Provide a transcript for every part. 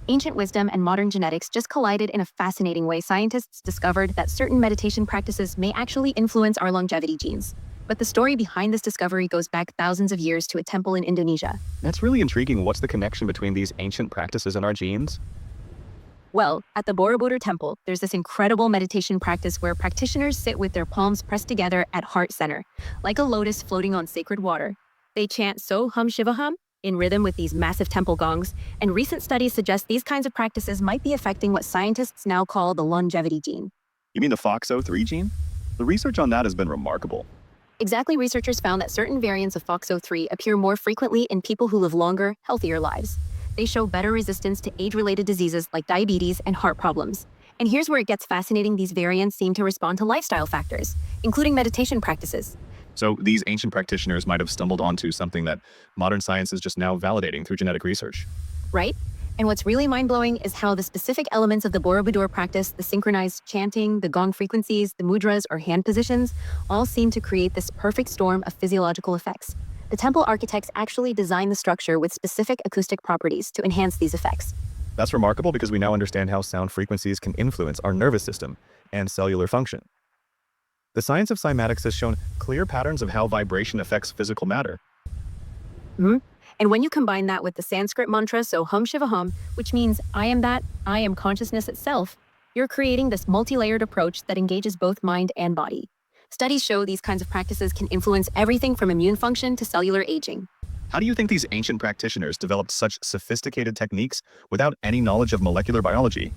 Ancient wisdom and modern genetics just collided in a fascinating way. Scientists discovered that certain meditation practices may actually influence our longevity genes. But the story behind this discovery goes back thousands of years to a temple in Indonesia. That's really intriguing. What's the connection between these ancient practices and our genes? Well, at the Borobudur temple, there's this incredible meditation practice where practitioners sit with their palms pressed together at heart center, like a lotus floating on sacred water. They chant Hum Shivoham in rhythm with these massive temple gongs, and recent studies suggest these kinds of practices might be affecting what scientists now call the longevity gene. You mean the FOXO3 gene? The research on that has been remarkable. Exactly, researchers found that certain variants of FOXO3 appear more frequently in people who live longer, healthier lives. They show better resistance to age-related diseases like diabetes and heart problems. And here's where it gets fascinating. These variants seem to respond to lifestyle factors, including meditation practices. So these ancient practitioners might have stumbled onto something that modern science is just now validating through genetic research. Right? And what's really mind-blowing is how the specific elements of the Borobudur practice, the synchronized chanting, the gong frequencies, the mudras or hand positions, all seem to create this perfect storm of physiological effects. The temple architects actually designed the structure with specific acoustic properties to enhance these effects. That's remarkable because we now understand how sound frequencies can influence our nervous system and cellular function. The science of cymatics has shown clear patterns of how vibration affects physical matter. And when you combine that with the Sanskrit mantra, so Hum Shivoham, which means I am that, I am consciousness itself, you're creating this multi-layered approach that engages both mind and body. Studies show these kinds of practices can influence everything from immune function to cellular aging. How do you think these ancient practitioners developed such sophisticated techniques without any knowledge of molecular biology?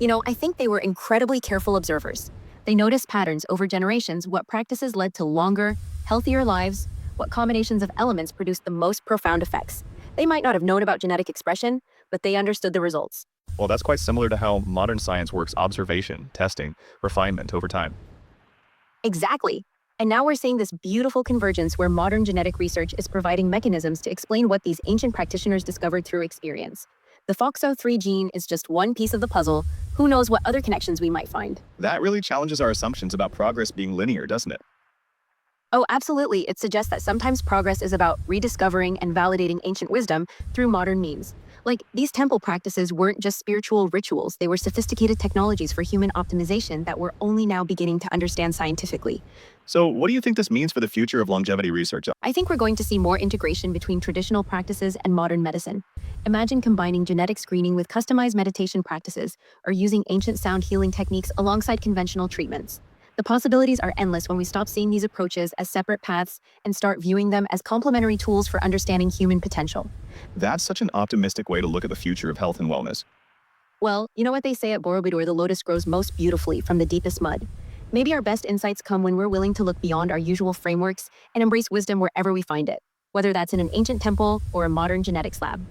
I think they were incredibly careful observers. They noticed patterns over generations, what practices led to longer, healthier lives, what combinations of elements produced the most profound effects. They might not have known about genetic expression, but they understood the results. Well, that's quite similar to how modern science works: observation, testing, refinement over time. Exactly. And now we're seeing this beautiful convergence where modern genetic research is providing mechanisms to explain what these ancient practitioners discovered through experience. The FOXO3 gene is just one piece of the puzzle. Who knows what other connections we might find? That really challenges our assumptions about progress being linear, doesn't it? Oh, absolutely. It suggests that sometimes progress is about rediscovering and validating ancient wisdom through modern means. Like, these temple practices weren't just spiritual rituals, they were sophisticated technologies for human optimization that we're only now beginning to understand scientifically. So what do you think this means for the future of longevity research? I think we're going to see more integration between traditional practices and modern medicine. Imagine combining genetic screening with customized meditation practices or using ancient sound healing techniques alongside conventional treatments. The possibilities are endless when we stop seeing these approaches as separate paths and start viewing them as complementary tools for understanding human potential. That's such an optimistic way to look at the future of health and wellness. Well, you know what they say at Borobudur, the lotus grows most beautifully from the deepest mud. Maybe our best insights come when we're willing to look beyond our usual frameworks and embrace wisdom wherever we find it, whether that's in an ancient temple or a modern genetics lab.